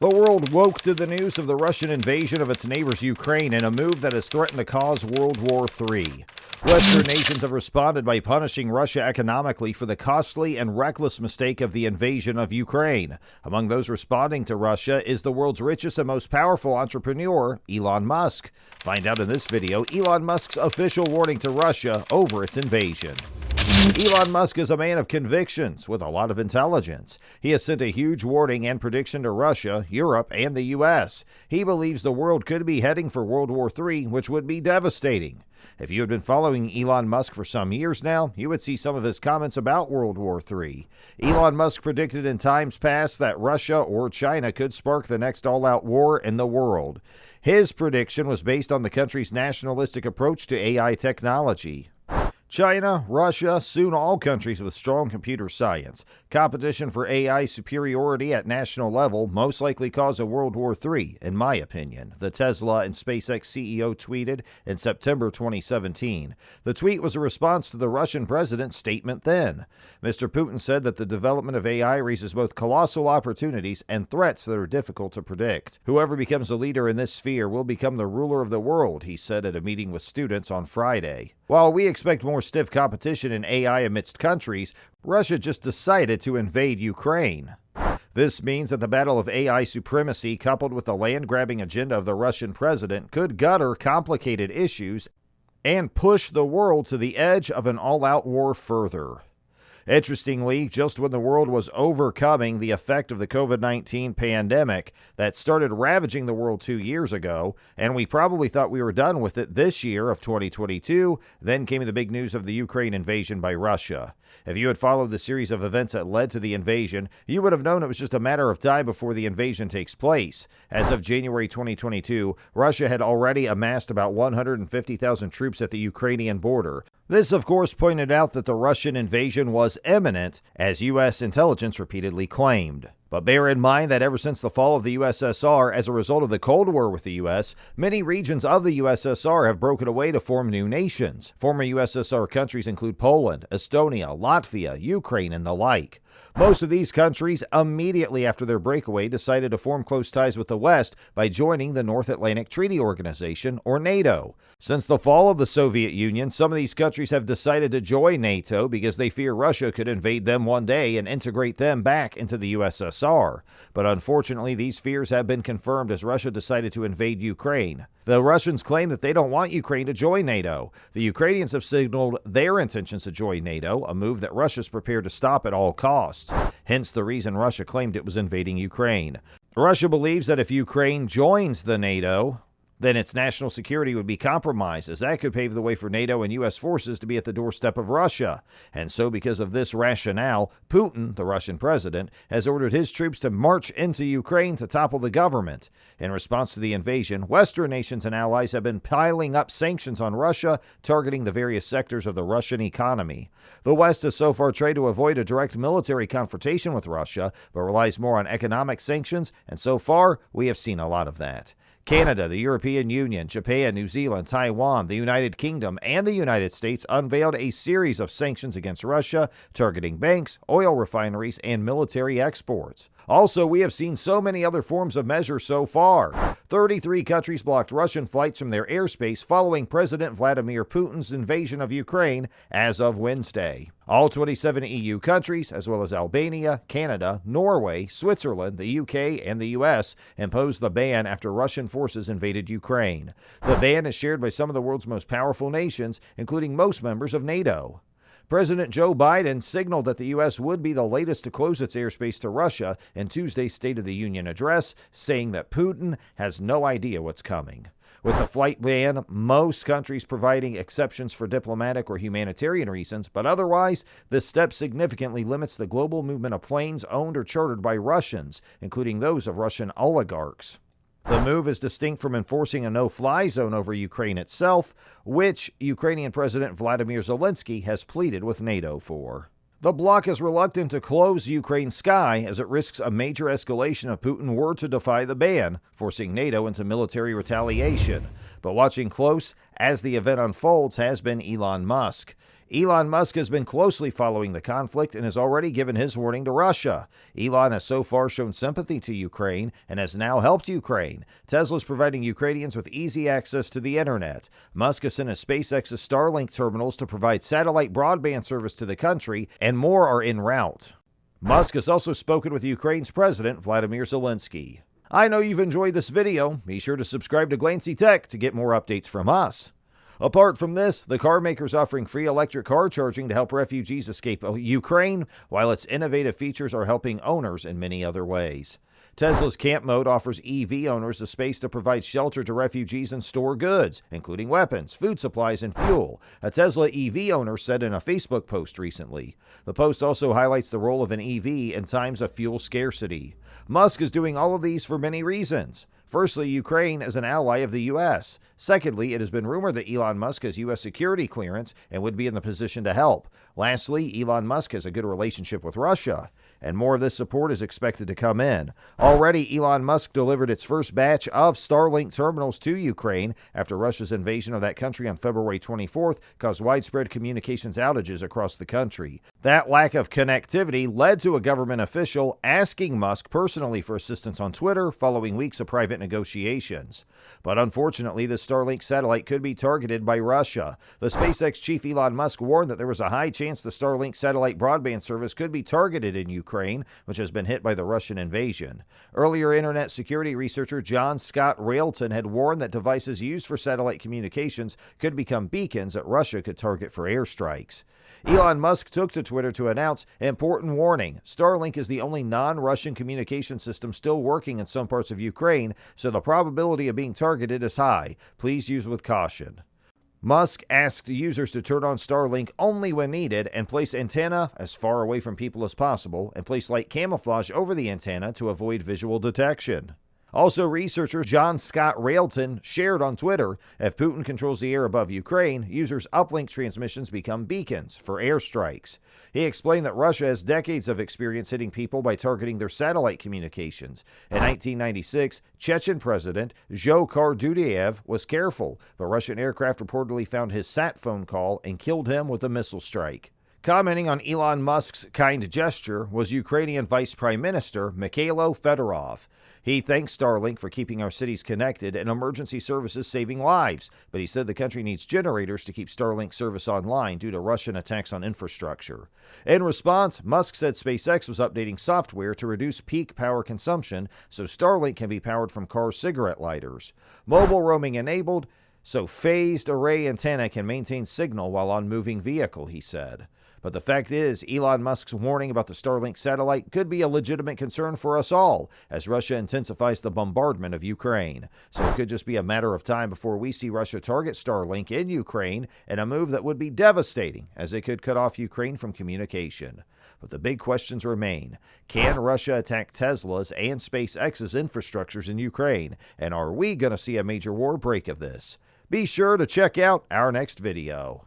The world woke to the news of the Russian invasion of its neighbors Ukraine in a move that has threatened to cause World War III. Western nations have responded by punishing Russia economically for the costly and reckless mistake of the invasion of Ukraine. Among those responding to Russia is the world's richest and most powerful entrepreneur, Elon Musk. Find out in this video Elon Musk's official warning to Russia over its invasion. Elon Musk is a man of convictions with a lot of intelligence. He has sent a huge warning and prediction to Russia, Europe, and the U.S. He believes the world could be heading for World War III, which would be devastating. If you had been following Elon Musk for some years now, you would see some of his comments about World War III. Elon Musk predicted in times past that Russia or China could spark the next all-out war in the world. His prediction was based on the country's nationalistic approach to AI technology. China, Russia, soon all countries with strong computer science. Competition for AI superiority at national level most likely cause a World War III, in my opinion, the Tesla and SpaceX CEO tweeted in September 2017. The tweet was a response to the Russian president's statement then. Mr. Putin said that the development of AI raises both colossal opportunities and threats that are difficult to predict. Whoever becomes a leader in this sphere will become the ruler of the world, he said at a meeting with students on Friday. While we expect more stiff competition in AI amidst countries, Russia just decided to invade Ukraine. This means that the battle of AI supremacy, coupled with the land-grabbing agenda of the Russian president, could gutter complicated issues and push the world to the edge of an all-out war further. Interestingly, just when the world was overcoming the effect of the COVID-19 pandemic that started ravaging the world 2 years ago, and we probably thought we were done with it this year of 2022, then came the big news of the Ukraine invasion by Russia. If you had followed the series of events that led to the invasion, you would have known it was just a matter of time before the invasion takes place. As of January 2022, Russia had already amassed about 150,000 troops at the Ukrainian border. This, of course, pointed out that the Russian invasion was imminent, as U.S. intelligence repeatedly claimed. But bear in mind that ever since the fall of the USSR, as a result of the Cold War with the U.S., many regions of the USSR have broken away to form new nations. Former USSR countries include Poland, Estonia, Latvia, Ukraine, and the like. Most of these countries, immediately after their breakaway, decided to form close ties with the West by joining the North Atlantic Treaty Organization, or NATO. Since the fall of the Soviet Union, some of these countries have decided to join NATO because they fear Russia could invade them one day and integrate them back into the USSR. But unfortunately, these fears have been confirmed as Russia decided to invade Ukraine. The Russians claim that they don't want Ukraine to join NATO. The Ukrainians have signaled their intentions to join NATO, a move that Russia's prepared to stop at all costs. Hence the reason Russia claimed it was invading Ukraine. Russia believes that if Ukraine joins the NATO, then its national security would be compromised, as that could pave the way for NATO and U.S. forces to be at the doorstep of Russia. And so because of this rationale, Putin, the Russian president, has ordered his troops to march into Ukraine to topple the government. In response to the invasion, Western nations and allies have been piling up sanctions on Russia, targeting the various sectors of the Russian economy. The West has so far tried to avoid a direct military confrontation with Russia, but relies more on economic sanctions, and so far, we have seen a lot of that. Canada, the European Union, Japan, New Zealand, Taiwan, the United Kingdom, and the United States unveiled a series of sanctions against Russia, targeting banks, oil refineries, and military exports. Also, we have seen so many other forms of measures so far. 33 countries blocked Russian flights from their airspace following President Vladimir Putin's invasion of Ukraine as of Wednesday. All 27 EU countries, as well as Albania, Canada, Norway, Switzerland, the UK, and the US, imposed the ban after Russian forces invaded Ukraine. The ban is shared by some of the world's most powerful nations, including most members of NATO. President Joe Biden signaled that the U.S. would be the latest to close its airspace to Russia in Tuesday's State of the Union address, saying that Putin has no idea what's coming. With the flight ban, most countries providing exceptions for diplomatic or humanitarian reasons, but otherwise, this step significantly limits the global movement of planes owned or chartered by Russians, including those of Russian oligarchs. The move is distinct from enforcing a no-fly zone over Ukraine itself, which Ukrainian President Vladimir Zelensky has pleaded with NATO for. The bloc is reluctant to close Ukraine's sky as it risks a major escalation if Putin were to defy the ban, forcing NATO into military retaliation. But watching close as the event unfolds has been Elon Musk. Elon Musk has been closely following the conflict and has already given his warning to Russia. Elon has so far shown sympathy to Ukraine and has now helped Ukraine. Tesla is providing Ukrainians with easy access to the internet. Musk has sent his SpaceX's Starlink terminals to provide satellite broadband service to the country, and more are en route. Musk has also spoken with Ukraine's President Vladimir Zelensky. I know you've enjoyed this video. Be sure to subscribe to Glancy Tech to get more updates from us. Apart from this, the car maker is offering free electric car charging to help refugees escape Ukraine, while its innovative features are helping owners in many other ways. Tesla's Camp Mode offers EV owners the space to provide shelter to refugees and store goods, including weapons, food supplies, and fuel, a Tesla EV owner said in a Facebook post recently. The post also highlights the role of an EV in times of fuel scarcity. Musk is doing all of these for many reasons. Firstly, Ukraine is an ally of the U.S. Secondly, it has been rumored that Elon Musk has U.S. security clearance and would be in the position to help. Lastly, Elon Musk has a good relationship with Russia, and more of this support is expected to come in. Already, Elon Musk delivered its first batch of Starlink terminals to Ukraine after Russia's invasion of that country on February 24th caused widespread communications outages across the country. That lack of connectivity led to a government official asking Musk personally for assistance on Twitter following weeks of private negotiations. But unfortunately, the Starlink satellite could be targeted by Russia. The SpaceX chief Elon Musk warned that there was a high chance the Starlink satellite broadband service could be targeted in Ukraine, which has been hit by the Russian invasion. Earlier, internet security researcher John Scott Railton had warned that devices used for satellite communications could become beacons that Russia could target for airstrikes. Elon Musk took to Twitter to announce, important warning, Starlink is the only non-Russian communication system still working in some parts of Ukraine, so the probability of being targeted is high. Please use with caution. Musk asked users to turn on Starlink only when needed and place antenna as far away from people as possible and place light camouflage over the antenna to avoid visual detection. Also, researcher John Scott Railton shared on Twitter, if Putin controls the air above Ukraine, users' uplink transmissions become beacons for airstrikes. He explained that Russia has decades of experience hitting people by targeting their satellite communications. In 1996, Chechen President Dzhokhar Dudayev was careful, but Russian aircraft reportedly found his sat phone call and killed him with a missile strike. Commenting on Elon Musk's kind gesture was Ukrainian Vice Prime Minister Mikhailo Fedorov. He thanked Starlink for keeping our cities connected and emergency services saving lives, but he said the country needs generators to keep Starlink service online due to Russian attacks on infrastructure. In response, Musk said SpaceX was updating software to reduce peak power consumption so Starlink can be powered from car cigarette lighters. Mobile roaming enabled, so phased array antenna can maintain signal while on moving vehicle, he said. But the fact is, Elon Musk's warning about the Starlink satellite could be a legitimate concern for us all as Russia intensifies the bombardment of Ukraine. So it could just be a matter of time before we see Russia target Starlink in Ukraine in a move that would be devastating as it could cut off Ukraine from communication. But the big questions remain. Can Russia attack Tesla's and SpaceX's infrastructures in Ukraine? And are we going to see a major war break of this? Be sure to check out our next video.